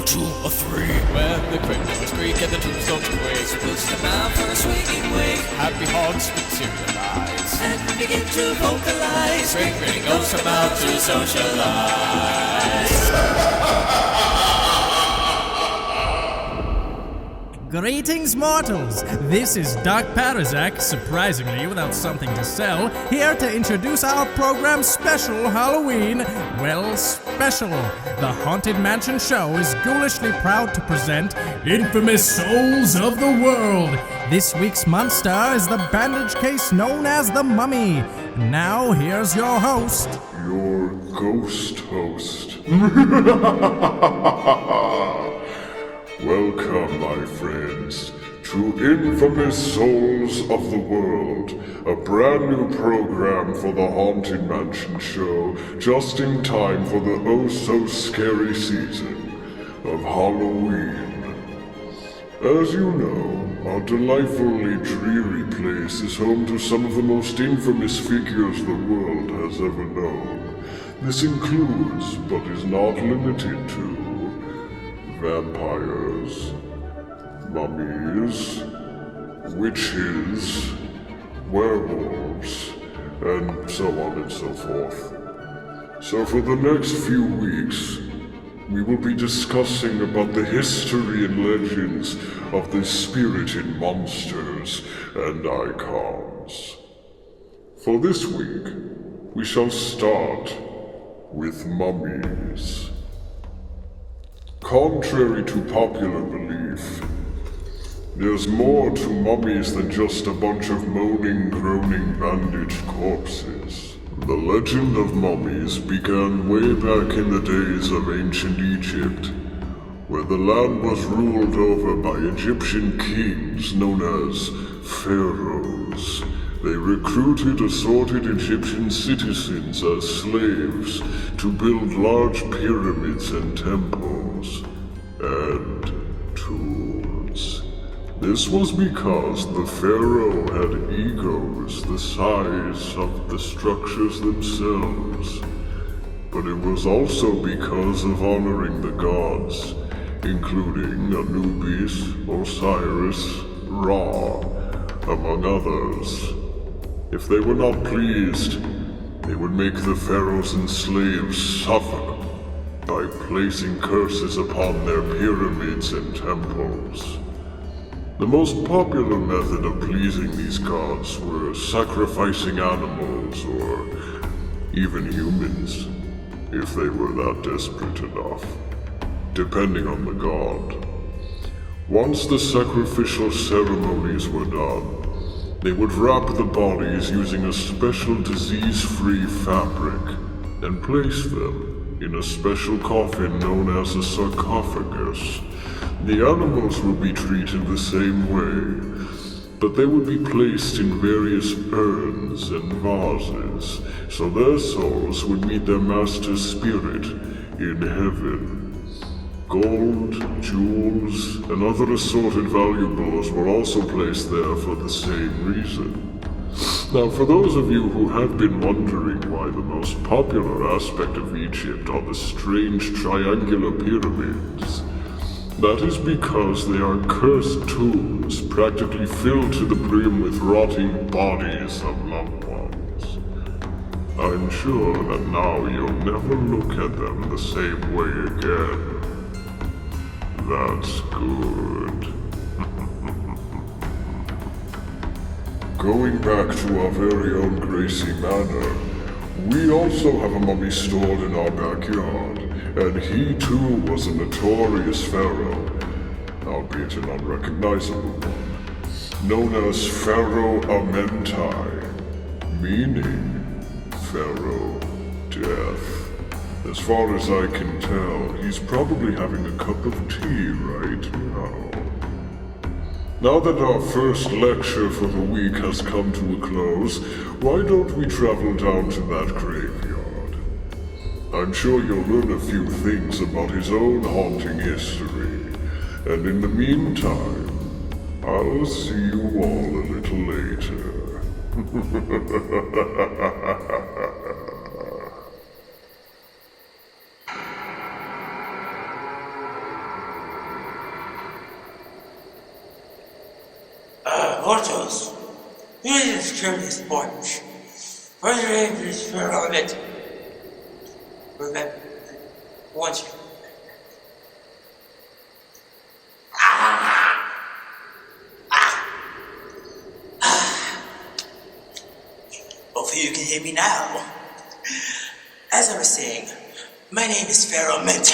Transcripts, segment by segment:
2 or 3. When the cryptos creak and the tombstones quake, Spooks come out for a swinging wake, happy haunts materialize, and begin to vocalize. Bring ghosts come out to socialize. Greetings, mortals! This is Doc Parazak, surprisingly without something to sell, here to introduce our program's special Halloween, special. The Haunted Mansion Show is ghoulishly proud to present Infamous Souls of the World. This week's monster is the bandage case known as the Mummy. Now, here's your host. Your ghost host. Welcome, my friends, to Infamous Souls of the World, a brand new program for the Haunted Mansion Show, just in time for the oh-so-scary season of Halloween. As you know, our delightfully dreary place is home to some of the most infamous figures the world has ever known. This includes, but is not limited to, vampires, mummies, witches, werewolves, and so on and so forth. So for the next few weeks, we will be discussing about the history and legends of the spirited monsters and icons. For this week, we shall start with mummies. Contrary to popular belief, there's more to mummies than just a bunch of moaning, groaning, bandaged corpses. The legend of mummies began way back in the days of ancient Egypt, where the land was ruled over by Egyptian kings known as pharaohs. They recruited assorted Egyptian citizens as slaves to build large pyramids and temples and tombs. This was because the pharaoh had egos the size of the structures themselves. But it was also because of honoring the gods, including Anubis, Osiris, Ra, among others. If they were not pleased, they would make the pharaohs and slaves suffer by placing curses upon their pyramids and temples. The most popular method of pleasing these gods were sacrificing animals or even humans, if they were that desperate enough, depending on the god. Once the sacrificial ceremonies were done, they would wrap the bodies using a special disease-free fabric and place them in a special coffin known as a sarcophagus. The animals would be treated the same way, but they would be placed in various urns and vases, so their souls would meet their master spirit in heaven. Gold, jewels, and other assorted valuables were also placed there for the same reason. Now, for those of you who have been wondering why the most popular aspect of Egypt are the strange triangular pyramids, that is because they are cursed tombs practically filled to the brim with rotting bodies of loved ones. I'm sure that now you'll never look at them the same way again. That's good. Going back to our very own Gracie Manor, we also have a mummy stored in our backyard, and he too was a notorious pharaoh, albeit an unrecognizable one, known as Pharaoh Amentai, meaning Pharaoh Death. As far as I can tell, he's probably having a cup of tea right now. Now that our first lecture for the week has come to a close, why don't we travel down to that graveyard? I'm sure you'll learn a few things about his own haunting history, and in the meantime, I'll see you all a little later. is Orange. My name is Ferment. Remember, once you. Hopefully you can hear me now. As I was saying, my name is Ferment.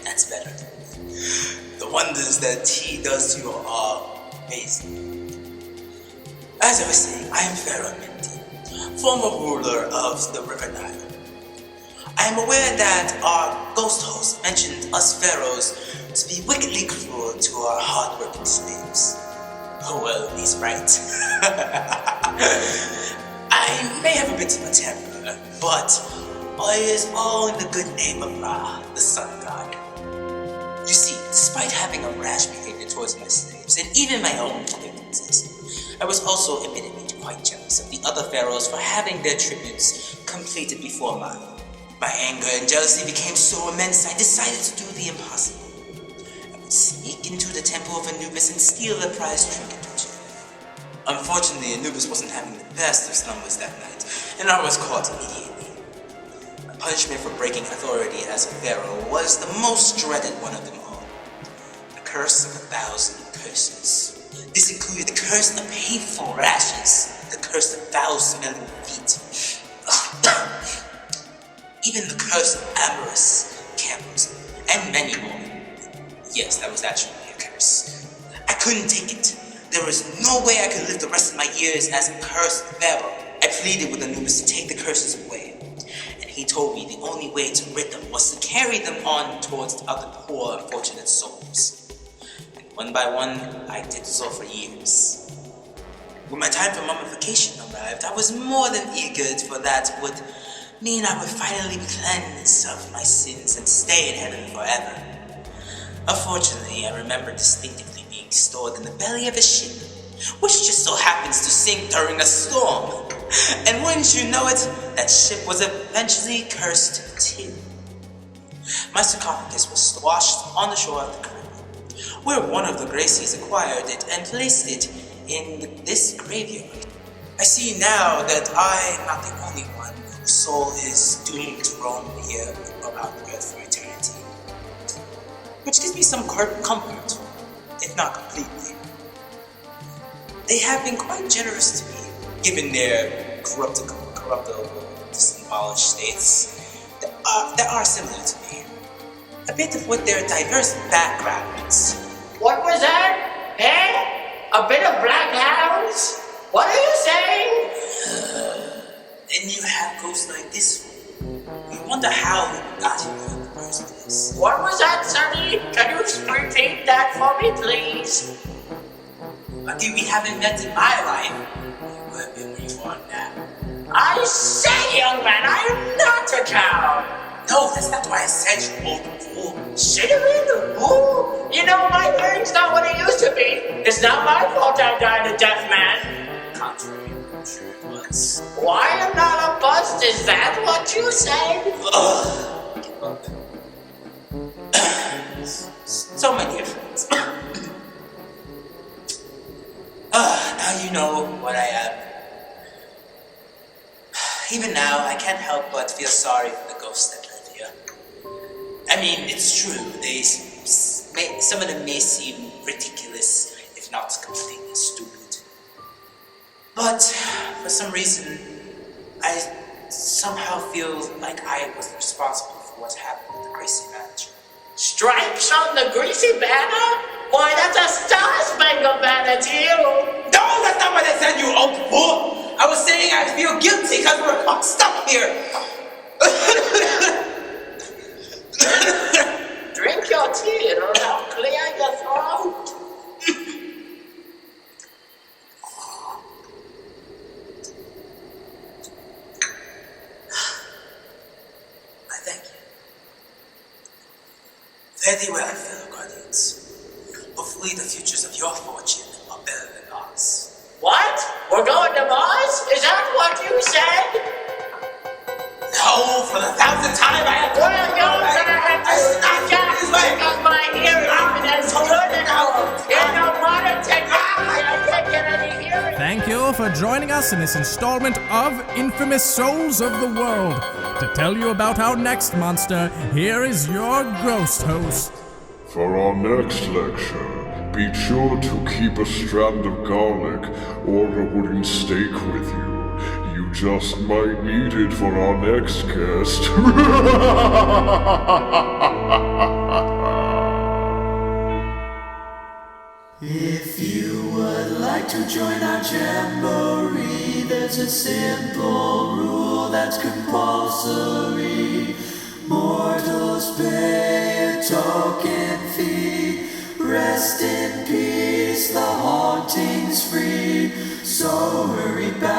That's better. The wonders that tea does to you are amazing. As I was saying, I am Ferment, former ruler of the River Nile. I am aware that our ghost host mentioned us pharaohs to be wickedly cruel to our hard-working slaves. Oh well, he's right. I may have a bit of a temper, but it is all in the good name of Ra, the sun god. You see, despite having a rash behavior towards my slaves, and even my own acquaintances, I was also admittedly quite jealous of the other pharaohs for having their tributes completed before mine. My anger and jealousy became so immense, I decided to do the impossible. I would sneak into the temple of Anubis and steal the prized trinket or two. Unfortunately, Anubis wasn't having the best of slumbers that night, and I was caught immediately. My punishment for breaking authority as a pharaoh was the most dreaded one of them all. The curse of 1,000 curses. This included the curse of painful rashes, the curse of 1,000 feet. Even the curse of amorous camels, and many more. Yes, that was actually a curse. I couldn't take it. There was no way I could live the rest of my years as a cursed pharaoh. I pleaded with Anubis to take the curses away, and he told me the only way to rid them was to carry them on towards other poor, unfortunate souls. And one by one, I did so for years. When my time for mummification arrived, I was more than eager for that would mean I would finally be cleansed of my sins and stay in heaven forever. Unfortunately, I remember distinctively being stored in the belly of a ship, which just so happens to sink during a storm. And wouldn't you know it, that ship was eventually cursed too. My sarcophagus was washed on the shore of the Caribbean, where one of the Gracies acquired it and placed it in this graveyard. I see now that I am not the only one whose soul is doomed to roam here around the earth for eternity. Which gives me some comfort, if not completely. They have been quite generous to me, given their corruptible, disembolished states that are similar to me. A bit of with their diverse backgrounds. What was that? Eh? A bit of black hounds? What are you saying? Then you have ghosts like this one. You wonder how we got here in the first place. What was that, Sonny? Can you repeat that for me, please? Lucky we haven't met in my life. Where you want now? I say, young man, I am not a cow. No, that's not why I said you old fool. Cinnamon? Ooh, you know, my hearing's not what it used to be. It's not my fault I died a deaf man. Contrary, I'm sure it was. Why I'm not a bust, is that what you said? So many friends. Now you know what I am. Even now, I can't help but feel sorry for the ghosts that live here. I mean, it's true, some of them may seem ridiculous, if not completely stupid. But, for some reason, I somehow feel like I was responsible for what happened with the Gracie Manager. Stripes on the greasy banner? Why, that's a Star-Spangled Banner to you! No, that's not what I said, you old fool! I was saying I feel guilty because we're stuck here! Drink your tea, it'll help clear your throat. I thank you. Fare thee well, fellow guardians. Hopefully the futures of your fortune are better than ours. What? We're going to Mars? Is that what you said? Oh, for the 1,000th time, I have Well, you're gonna have to stop that because my hearing isn't as good enough. In the modern technology, I can't get any hearing. Thank you for joining us in this installment of Infamous Souls of the World. To tell you about our next monster, here is your ghost host. For our next lecture, be sure to keep a strand of garlic or a wooden stake with you. You just might need it for our next guest. If you would like to join our jamboree, there's a simple rule that's compulsory. Mortals pay a token fee. Rest in peace, the haunting's free. So hurry back